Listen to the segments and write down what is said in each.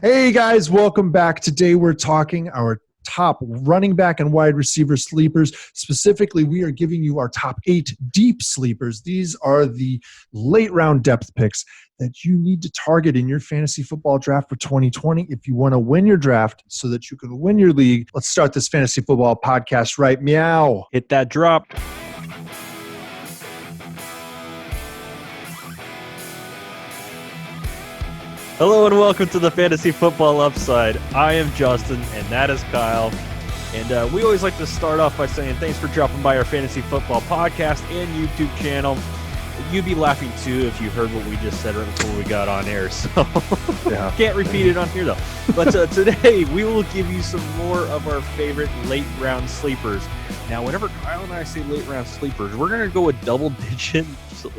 Hey guys, welcome back. Today we're talking our top running back and wide receiver sleepers. Specifically, we are giving you our top 8 deep sleepers. These are the late round depth picks that you need to target in your fantasy football draft for 2020 if you want to win your draft so that you can win your league. Let's start this fantasy football podcast right meow. Hit that drop. Hello and welcome to the Fantasy Football Upside. I am Justin and that is Kyle. And we always like to start off by saying thanks for dropping by our Fantasy Football podcast and YouTube channel. You'd be laughing too if you heard what we just said right before we got on air. So yeah. Can't repeat it on here though. But today we will give you some more of our favorite late round sleepers. Now, whenever Kyle and I say late round sleepers, we're going to go with double-digit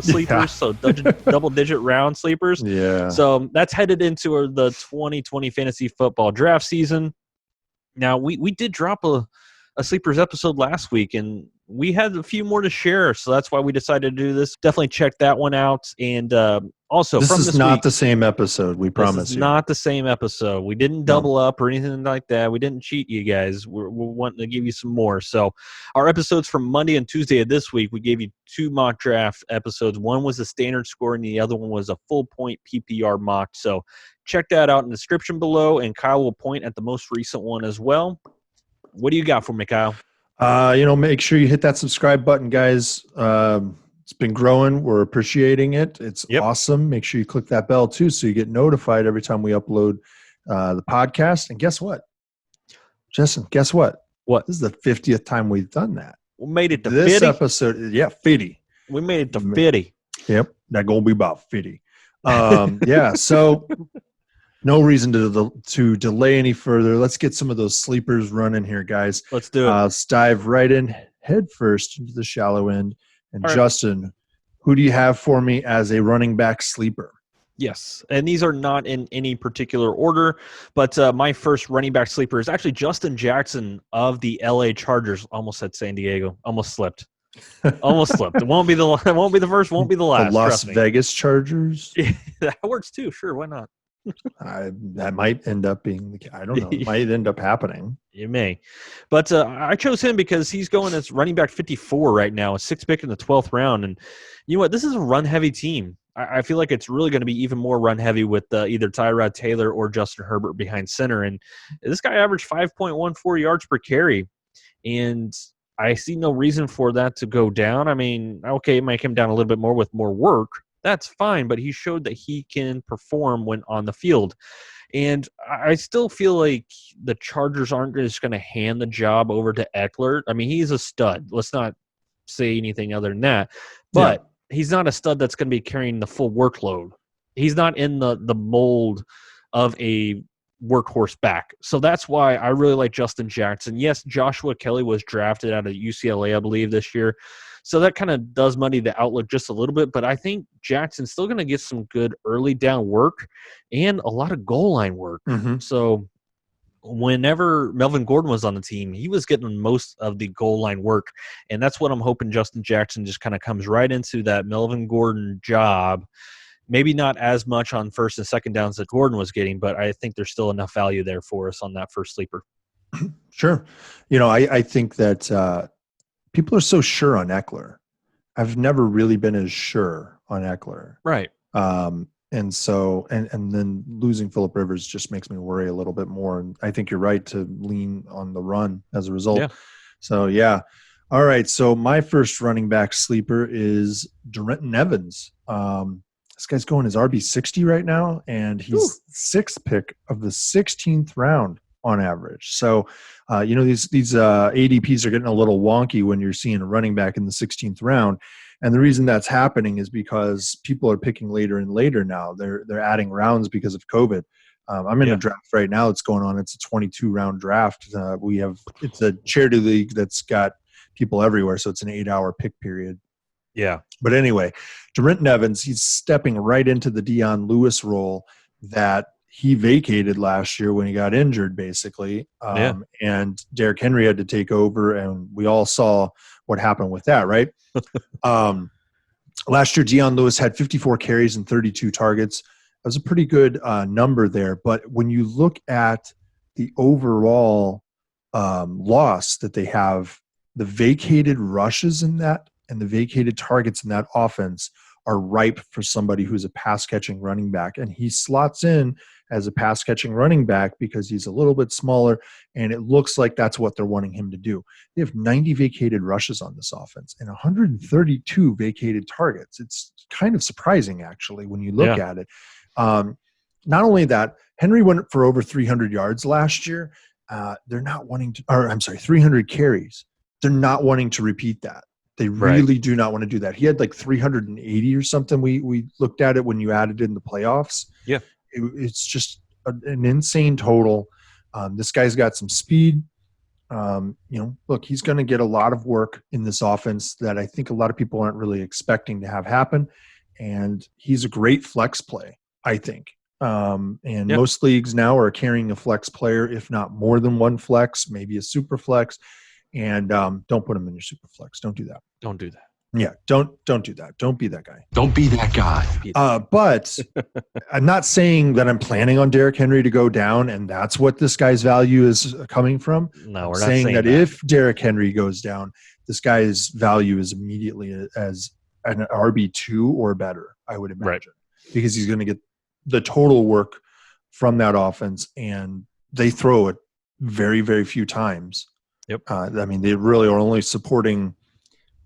sleepers, so double-digit round sleepers. Yeah. So that's headed into the 2020 fantasy football draft season. Now, we did drop a sleepers episode last week, and we had a few more to share, so that's why we decided to do this. Definitely check that one out. And also, this is not the same episode, we promise you. This is not the same episode. We didn't double up or anything like that. We didn't cheat you guys. We're wanting to give you some more. So our episodes from Monday and Tuesday of this week, we gave you 2 mock draft episodes. One was a standard score, and the other one was a full-point PPR mock. So check that out in the description below, and Kyle will point at the most recent one as well. What do you got for me, Kyle? Make sure you hit that subscribe button, guys. It's been growing. We're appreciating it. It's awesome. Make sure you click that bell too, so you get notified every time we upload the podcast. And guess what, Justin? Guess what? What? This is the 50th time we've done that. We made it to this 50. Episode. Yeah, 50. We made it to 50. Yep, that gonna be about 50. Yeah. So. No reason to delay any further. Let's get some of those sleepers running here, guys. Let's do it. Let's dive right in head first into the shallow end. And all Justin, right. Who do you have for me as a running back sleeper? Yes, and these are not in any particular order, but my first running back sleeper is actually Justin Jackson of the LA Chargers. Almost said San Diego. Almost slipped. Almost slipped. It won't be the first. Won't be the last. The Las Vegas Chargers. That works too. Sure, why not? That might end up being – I don't know. It might end up happening. It may. But I chose him because he's going as running back 54 right now, a 6th pick in the 12th round. And you know what? This is a run-heavy team. I feel like it's really going to be even more run-heavy with either Tyrod Taylor or Justin Herbert behind center. And this guy averaged 5.14 yards per carry. And I see no reason for that to go down. I mean, okay, it might come down a little bit more with more work. That's fine, but he showed that he can perform when on the field. And I still feel like the Chargers aren't just going to hand the job over to Eckler. I mean, he's a stud. Let's not say anything other than that. But he's not a stud that's going to be carrying the full workload. He's not in the mold of a workhorse back. So that's why I really like Justin Jackson. Yes, Joshua Kelly was drafted out of UCLA, I believe, this year. So that kind of does muddy the outlook just a little bit, but I think Jackson's still going to get some good early down work and a lot of goal line work. Mm-hmm. So whenever Melvin Gordon was on the team, he was getting most of the goal line work, and that's what I'm hoping Justin Jackson just kind of comes right into that Melvin Gordon job. Maybe not as much on first and second downs that Gordon was getting, but I think there's still enough value there for us on that first sleeper. Sure. I think that people are so sure on Eckler. I've never really been as sure on Eckler. Right. And so, and then losing Phillip Rivers just makes me worry a little bit more. And I think you're right to lean on the run as a result. Yeah. So, yeah. All right. So my first running back sleeper is Darrynton Evans. This guy's going his RB60 right now, and he's 6th pick of the 16th round on average. So, these ADPs are getting a little wonky when you're seeing a running back in the 16th round. And the reason that's happening is because people are picking later and later now. They're adding rounds because of COVID. I'm in a draft right now that's going on. It's a 22-round draft. It's a charity league that's got people everywhere, so it's an 8-hour pick period. Yeah. But anyway, Darrynton Evans, he's stepping right into the Dion Lewis role that he vacated last year when he got injured, basically. And Derrick Henry had to take over, and we all saw what happened with that, right? Last year, Dion Lewis had 54 carries and 32 targets. was a pretty good number there. But when you look at the overall loss that they have, the vacated rushes in that and the vacated targets in that offense are ripe for somebody who's a pass-catching running back. And he slots in as a pass-catching running back because he's a little bit smaller, and it looks like that's what they're wanting him to do. They have 90 vacated rushes on this offense and 132 vacated targets. It's kind of surprising, actually, when you look at it. Not only that, Henry went for over 300 yards last year. They're not wanting to – or I'm sorry, 300 carries. They're not wanting to repeat that. They really do not want to do that. He had like 380 or something. We looked at it when you added in the playoffs. Yeah. It's just an insane total. This guy's got some speed. Look, he's going to get a lot of work in this offense that I think a lot of people aren't really expecting to have happen. And he's a great flex play, I think. Most leagues now are carrying a flex player, if not more than one flex, maybe a super flex. And don't put him in your super flex. Don't do that. Don't do that. Yeah, don't do that. Don't be that guy. Don't be that guy. But I'm not saying that I'm planning on Derrick Henry to go down, and that's what this guy's value is coming from. No, we're not saying that if Derrick Henry goes down, this guy's value is immediately as an RB2 or better, I would imagine, because he's going to get the total work from that offense, and they throw it very, very few times. Yep. I mean, they really are only supporting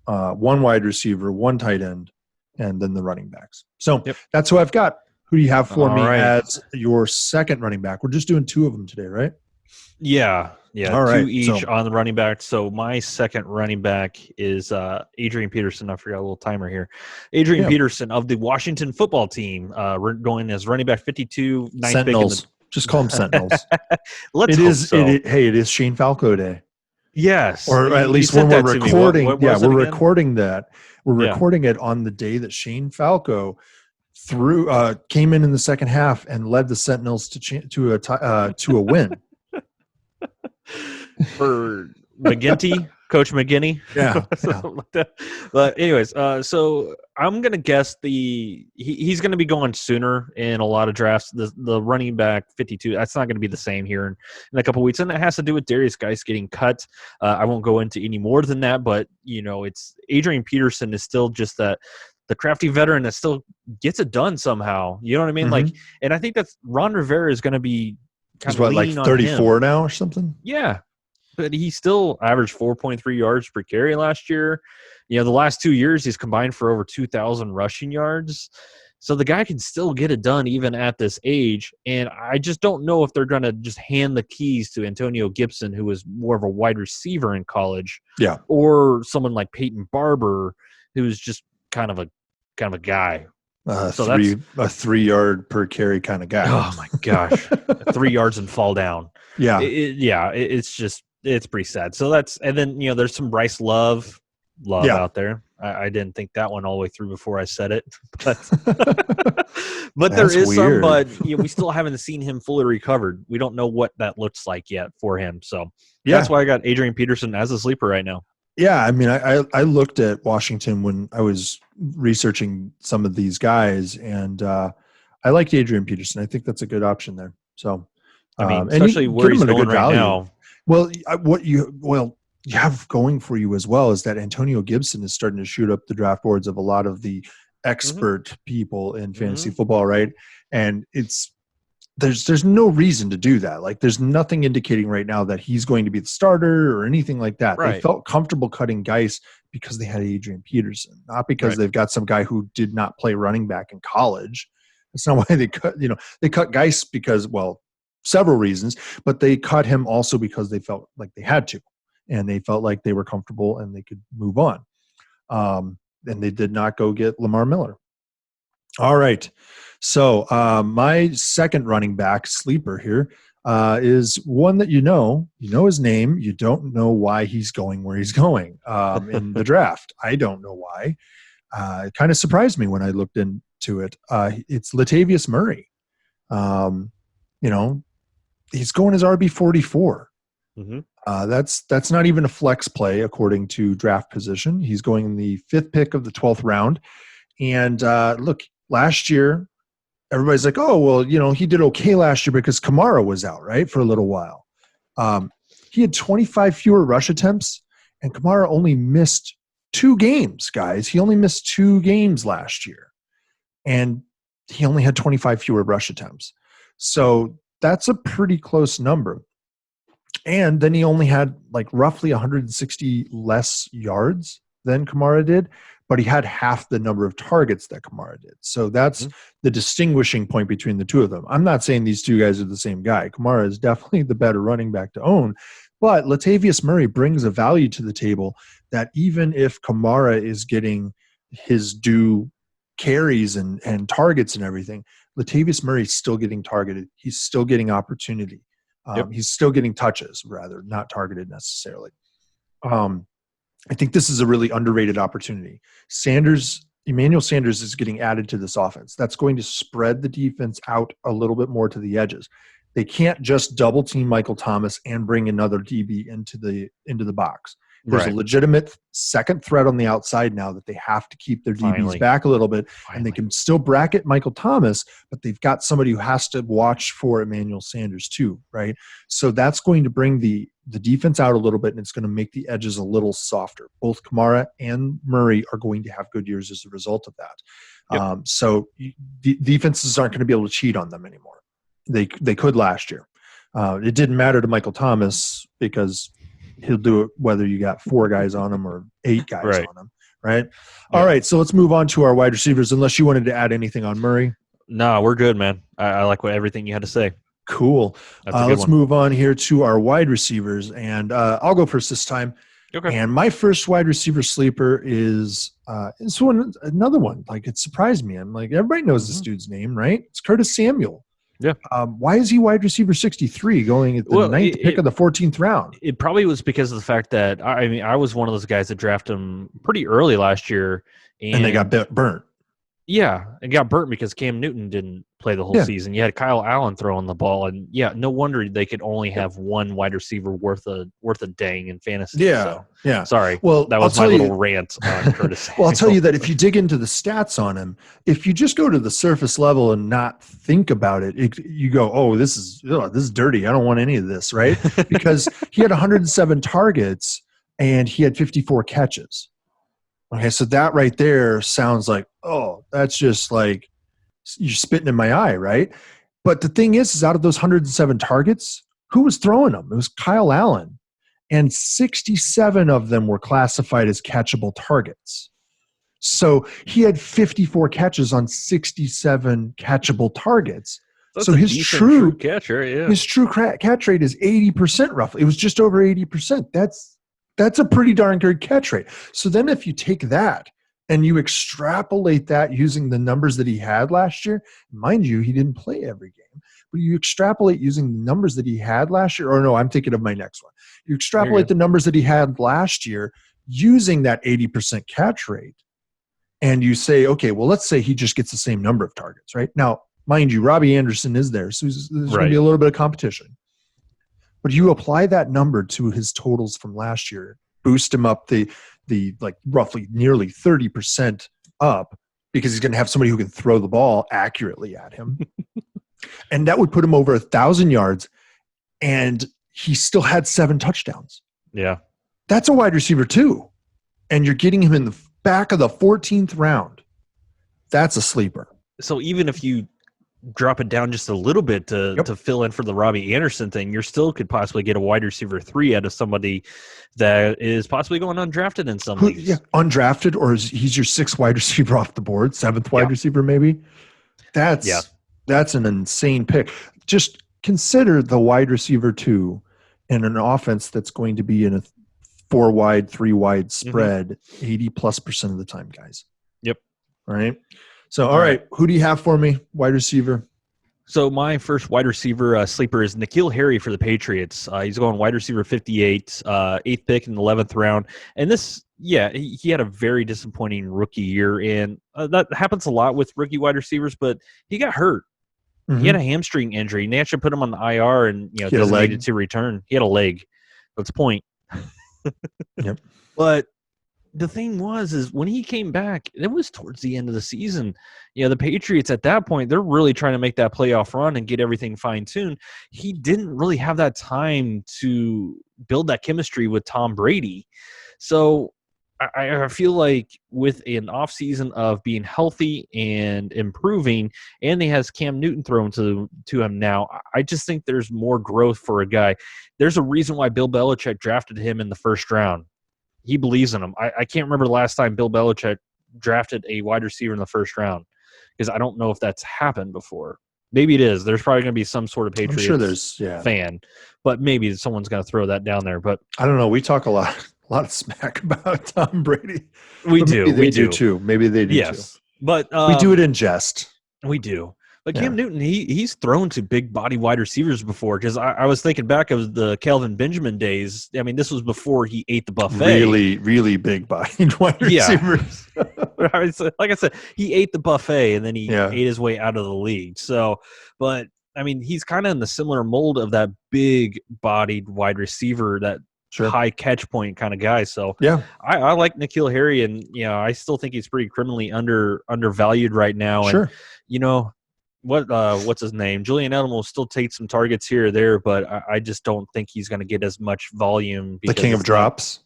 one wide receiver, one tight end, and then the running backs. So that's who I've got. Who do you have for me as your second running back? We're just doing two of them today, right? Yeah. All right. Two each on the running back. So my second running back is Adrian Peterson. I forgot a little timer here. Adrian Peterson of the Washington football team. We're going as running back 52. Sentinels. Just call them Sentinels. Let's hope so. It is Shane Falco Day. Yes. Or at least when we're recording. We're recording that. We're Yeah. recording it on the day that Shane Falco came in the second half and led the Sentinels to a win. For McGinty, Coach McGinney. Yeah. Something like that. But anyways, so I'm gonna guess he's gonna be going sooner in a lot of drafts. The running back 52, that's not gonna be the same here in a couple weeks, and it has to do with Darius Geis getting cut. I won't go into any more than that, but it's Adrian Peterson is still just the crafty veteran that still gets it done somehow. You know what I mean? Mm-hmm. And I think that's Ron Rivera is gonna be He's like 34 now or something? Yeah. But he still averaged 4.3 yards per carry last year. The last 2 years he's combined for over 2,000 rushing yards. So the guy can still get it done even at this age. And I just don't know if they're going to just hand the keys to Antonio Gibson, who was more of a wide receiver in college. Yeah. Or someone like Peyton Barber, who's just kind of a guy. A 3 yard per carry kind of guy. Oh my gosh. 3 yards and fall down. Yeah. It's pretty sad. So and then there's some Bryce Love out there. I didn't think that one all the way through before I said it, but there is weird. some. But we still haven't seen him fully recovered. We don't know what that looks like yet for him. So that's why I got Adrian Peterson as a sleeper right now. Yeah, I mean, I looked at Washington when I was researching some of these guys, and I liked Adrian Peterson. I think that's a good option there. So, I mean, especially where he's going right now. Well, what you have going for you as well is that Antonio Gibson is starting to shoot up the draft boards of a lot of the expert people in fantasy football, right? And there's no reason to do that. Like, there's nothing indicating right now that he's going to be the starter or anything like that. Right. They felt comfortable cutting Geis because they had Adrian Peterson, not because they've got some guy who did not play running back in college. That's not why they cut. They cut Geis because, several reasons, but they cut him also because they felt like they had to, and they felt like they were comfortable and they could move on. And they did not go get Lamar Miller. All right. So my second running back sleeper here is one that you know his name. You don't know why he's going where he's going in the draft. I don't know why. It kind of surprised me when I looked into it. It's Latavius Murray. He's going as RB 44. That's not even a flex play according to draft position. He's going in the 5th pick of the 12th round. And look, last year everybody's like, oh, well, he did okay last year because Kamara was out, right, for a little while. He had 25 fewer rush attempts, and Kamara only missed 2 games, guys. He only missed 2 games last year, and he only had 25 fewer rush attempts. So that's a pretty close number. And then he only had like roughly 160 less yards than Kamara did, but he had half the number of targets that Kamara did. So that's the distinguishing point between the two of them. I'm not saying these two guys are the same guy. Kamara is definitely the better running back to own, but Latavius Murray brings a value to the table that even if Kamara is getting his due carries and targets and everything, Latavius Murray is still getting targeted. He's still getting opportunity. He's still getting touches, rather, not targeted necessarily. I think this is a really underrated opportunity. Emmanuel Sanders is getting added to this offense. That's going to spread the defense out a little bit more to the edges. They can't just double team Michael Thomas and bring another DB into the box. There's a legitimate second threat on the outside now that they have to keep their DBs back a little bit, and they can still bracket Michael Thomas, but they've got somebody who has to watch for Emmanuel Sanders too, right? So that's going to bring the defense out a little bit, and it's going to make the edges a little softer. Both Kamara and Murray are going to have good years as a result of that. So defenses aren't going to be able to cheat on them anymore. They could last year. It didn't matter to Michael Thomas because he'll do it whether you got 4 guys on him or 8 guys on him, right? Yeah. All right, so let's move on to our wide receivers, unless you wanted to add anything on Murray. No, we're good, man. I like everything you had to say. Cool. Let's move on here to our wide receivers, and I'll go first this time. Okay. And my first wide receiver sleeper is another one. Like, it surprised me. I'm like, everybody knows this dude's name, right? It's Curtis Samuel. Yeah. Why is he wide receiver 63 going at the 9th pick of the 14th round? It probably was because of the fact that, I was one of those guys that drafted him pretty early last year. And they got burnt. Yeah, and got burnt because Cam Newton didn't play the whole season. You had Kyle Allen throwing the ball, and no wonder they could only have one wide receiver worth a dang in fantasy. Yeah. Sorry. Well, that was my little rant on Curtis. Well, I'll tell you that if you dig into the stats on him, if you just go to the surface level and not think about it, you go, "Oh, this is dirty. I don't want any of this," right? Because he had 107 targets and he had 54 catches. Okay, so that right there sounds like, oh, that's just like you're spitting in my eye, right? But the thing is out of those 107 targets, who was throwing them? It was Kyle Allen. And 67 of them were classified as catchable targets. So he had 54 catches on 67 catchable targets. So his true catch rate, his true catch rate is 80% roughly. It was just over 80%. That's a pretty darn good catch rate. So then if you take that and you extrapolate that using the numbers that he had last year, mind you, he didn't play every game, but you extrapolate using the numbers that he had last year, or no, I'm thinking of my next one. You extrapolate the numbers that he had last year using that 80% catch rate, and you say, okay, well, let's say he just gets the same number of targets, right? Now, mind you, Robbie Anderson is there, so there's going to be a little bit of competition. But you apply that number to his totals from last year, boost him up the like roughly nearly 30% up, because he's going to have somebody who can throw the ball accurately at him. And that would put him over 1,000 yards, and he still had 7 touchdowns. Yeah. That's a wide receiver too. And you're getting him in the back of the 14th round. That's a sleeper. So even if you drop it down just a little bit to fill in for the Robbie Anderson thing, you still could possibly get a wide receiver 3 out of somebody that is possibly going undrafted in some leagues. Yeah, undrafted, or he's your 6th wide receiver off the board, 7th wide receiver maybe. That's an insane pick. Just consider the wide receiver 2 in an offense that's going to be in a 4 wide, 3 wide spread 80+% of the time, guys. Yep. All right. So, all right, who do you have for me, wide receiver? So my first wide receiver sleeper is N'Keal Harry for the Patriots. He's going wide receiver 58, 8th pick in the 11th round. And this, he had a very disappointing rookie year. And that happens a lot with rookie wide receivers, but he got hurt. He had a hamstring injury, and they actually put him on the IR and designated to return. He had a leg. That's the point. Yep. But the thing is when he came back, it was towards the end of the season. The Patriots at that point, they're really trying to make that playoff run and get everything fine-tuned. He didn't really have that time to build that chemistry with Tom Brady. So I feel like with an offseason of being healthy and improving, and he has Cam Newton thrown to him now, I just think there's more growth for a guy. There's a reason why Bill Belichick drafted him in the first round. He believes in him. I can't remember the last time Bill Belichick drafted a wide receiver in the first round, because I don't know if that's happened before. Maybe it is. There's probably going to be some sort of Patriots fan, but maybe someone's going to throw that down there. But I don't know. We talk a lot of smack about Tom Brady. We do. Maybe they do too. Maybe they do too. But we do it in jest. We do. But Cam Newton, he's thrown to big body wide receivers before, because I was thinking back of the Kelvin Benjamin days. I mean, this was before he ate the buffet. Really, really big bodied wide receivers. Like I said, he ate the buffet and then he ate his way out of the league. So, but I mean, he's kind of in the similar mold of that big bodied wide receiver, that high catch point kind of guy. So I like N'Keal Harry, and I still think he's pretty criminally undervalued right now. Sure. And what's his name? Julian Edelman will still take some targets here or there, but I just don't think he's going to get as much volume. The king of drops.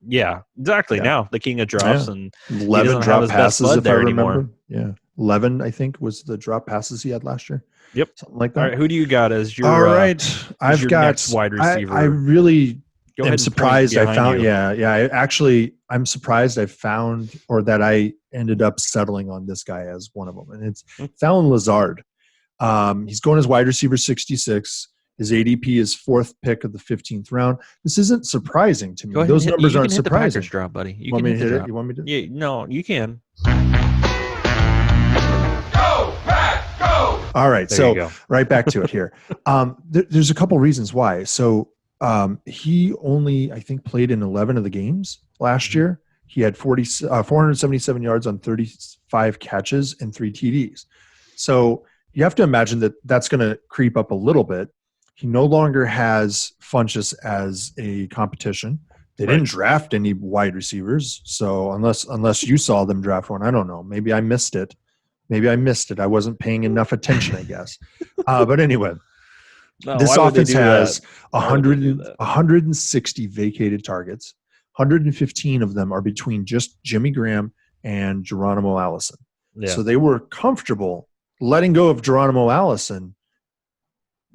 Yeah, exactly. Yeah. Now the king of drops, and 11 drop passes if I remember. Yeah, 11 I think was the drop passes he had last year. Yep, something like that. All right, who do you got as your? All right, I've got next wide receiver. I really am surprised. I found. I'm surprised I found, or that I ended up settling on this guy as one of them, and it's Fallon Lazard. He's going as wide receiver 66. His ADP is 4th pick of the 15th round. This isn't surprising to me. Those numbers aren't surprising. The drop, buddy. You want me to hit it? You want me to? Yeah, no, you can. Go, Pat, go! All right, so right back to it here. There's a couple reasons why. So he only, I think, played in 11 of the games last year. He had 477 yards on 35 catches and 3 TDs. So you have to imagine that that's going to creep up a little bit. He no longer has Funchess as a competition. They didn't draft any wide receivers, so unless you saw them draft one, I don't know. Maybe I missed it. I wasn't paying enough attention, I guess. But anyway, this offense has 160 vacated targets. 115 of them are between just Jimmy Graham and Geronimo Allison. Yeah. So they were comfortable letting go of Geronimo Allison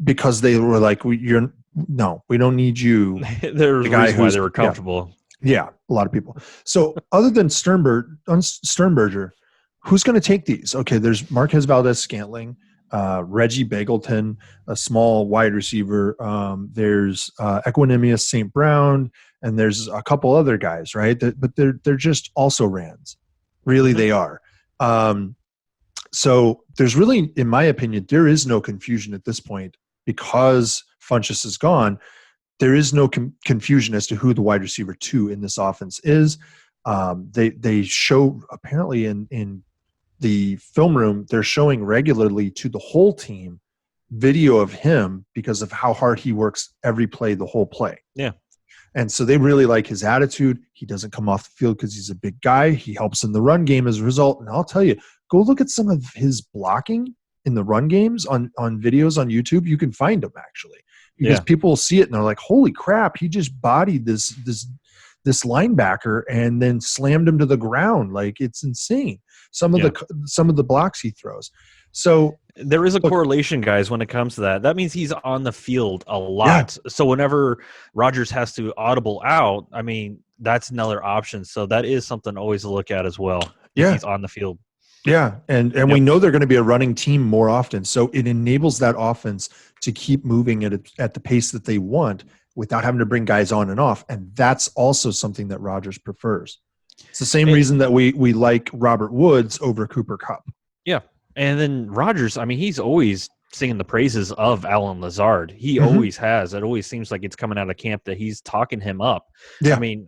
because they were like, we don't need you. There's a reason why they were comfortable. Yeah, a lot of people. So other than Sternberger, who's going to take these? Okay, there's Marquez Valdez-Scantling, Reggie Bagleton, a small wide receiver. There's Equanimous St. Brown, and there's a couple other guys, right? But they're just also Rands. Really, they are. So there's really, in my opinion, there is no confusion at this point because Funchess is gone. There is no confusion as to who the wide receiver 2 in this offense is. They show apparently in the film room, they're showing regularly to the whole team video of him because of how hard he works every play, the whole play. Yeah. And so they really like his attitude. He doesn't come off the field because he's a big guy. He helps in the run game as a result. And I'll tell you, go look at some of his blocking in the run games on videos on YouTube. You can find them actually because people see it and they're like, holy crap, he just bodied this linebacker and then slammed him to the ground. Like, it's insane. Some of the blocks he throws. So there is a correlation, guys, when it comes to that. That means he's on the field a lot. Yeah. So whenever Rodgers has to audible out, I mean, that's another option. So that is something always to look at as well. Yeah. He's on the field. Yeah. And we know they're going to be a running team more often. So it enables that offense to keep moving at the pace that they want without having to bring guys on and off. And that's also something that Rodgers prefers. It's the same reason that we like Robert Woods over Cooper Kupp. Yeah. And then Rodgers, I mean, he's always singing the praises of Allen Lazard. He always has. It always seems like it's coming out of camp that he's talking him up. Yeah. I mean,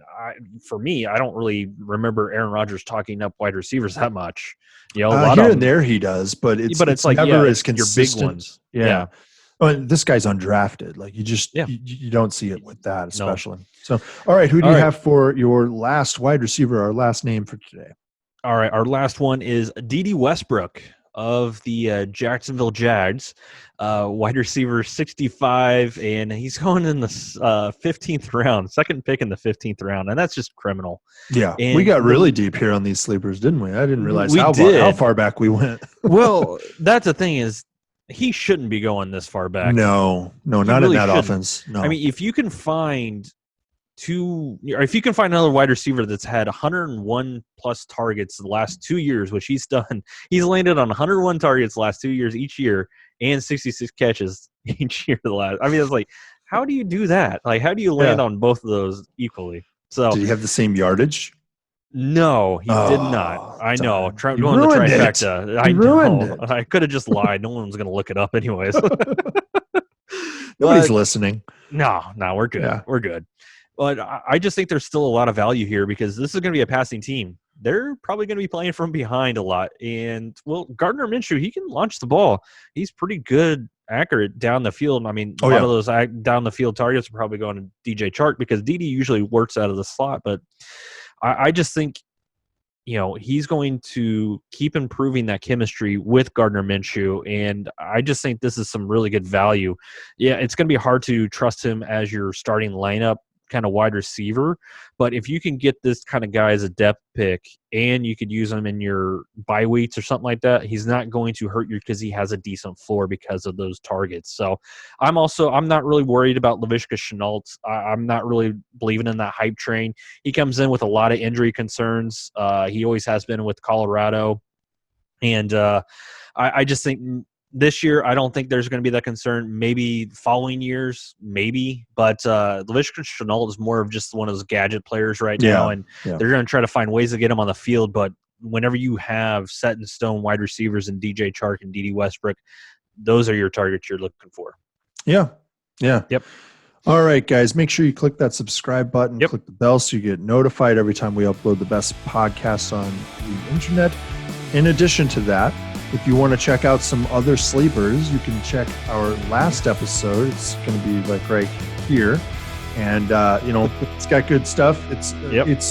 for me, I don't really remember Aaron Rodgers talking up wide receivers that much. You know, a lot here and there he does, but it's like never as consistent. Your big ones. Yeah. Oh, and this guy's undrafted. Like you don't see it with that, especially. No. So, all right, who do you have for your last wide receiver? Our last name for today. All right, our last one is Dede Westbrook of the Jacksonville Jags, wide receiver 65, and he's going in the 15th round, second pick in the 15th round, and that's just criminal. Yeah, and we got really deep here on these sleepers, didn't we? I didn't realize how far back we went. Well, that's the thing is, he shouldn't be going this far back. No, not really in that offense. No, I mean, if you can find another wide receiver that's had 101 plus targets the last 2 years, which he's done, he's landed on 101 targets the last 2 years each year and 66 catches each year. It's like, how do you do that? Like, how do you land on both of those equally? So, did he have the same yardage? No, he did not. I know. Going the trifecta. I know. I could have just lied. No one was going to look it up anyways. Nobody's listening. No, we're good. Yeah. We're good. But I just think there's still a lot of value here because this is going to be a passing team. They're probably going to be playing from behind a lot. And, Gardner Minshew, he can launch the ball. He's pretty good, accurate down the field. I mean, a lot of those down the field targets are probably going to DJ Chark because Dede usually works out of the slot. But I just think, he's going to keep improving that chemistry with Gardner Minshew, and I just think this is some really good value. Yeah, it's going to be hard to trust him as your starting lineup kind of wide receiver, but if you can get this kind of guy as a depth pick and you could use him in your bye weeks or something like that, he's not going to hurt you because he has a decent floor because of those targets. So I'm not really worried about Laviska Shenault. I'm not really believing in that hype train. He comes in with a lot of injury concerns. He always has been with Colorado. And I just think this year, I don't think there's going to be that concern. Maybe following years, maybe. But Laviska Shenault is more of just one of those gadget players right now, and they're going to try to find ways to get him on the field. But whenever you have set-in-stone wide receivers in DJ Chark and Dede Westbrook, those are your targets you're looking for. Yeah. Yep. All right, guys, make sure you click that subscribe button, click the bell so you get notified every time we upload the best podcasts on the internet. In addition to that, if you want to check out some other sleepers, you can check our last episode. It's going to be like right here. And, it's got good stuff. It's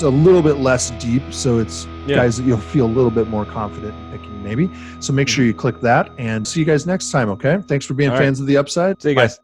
a little bit less deep, so it's guys that you'll feel a little bit more confident in picking maybe. So make sure you click that and see you guys next time, okay? Thanks for being fans of The Upside. See you guys.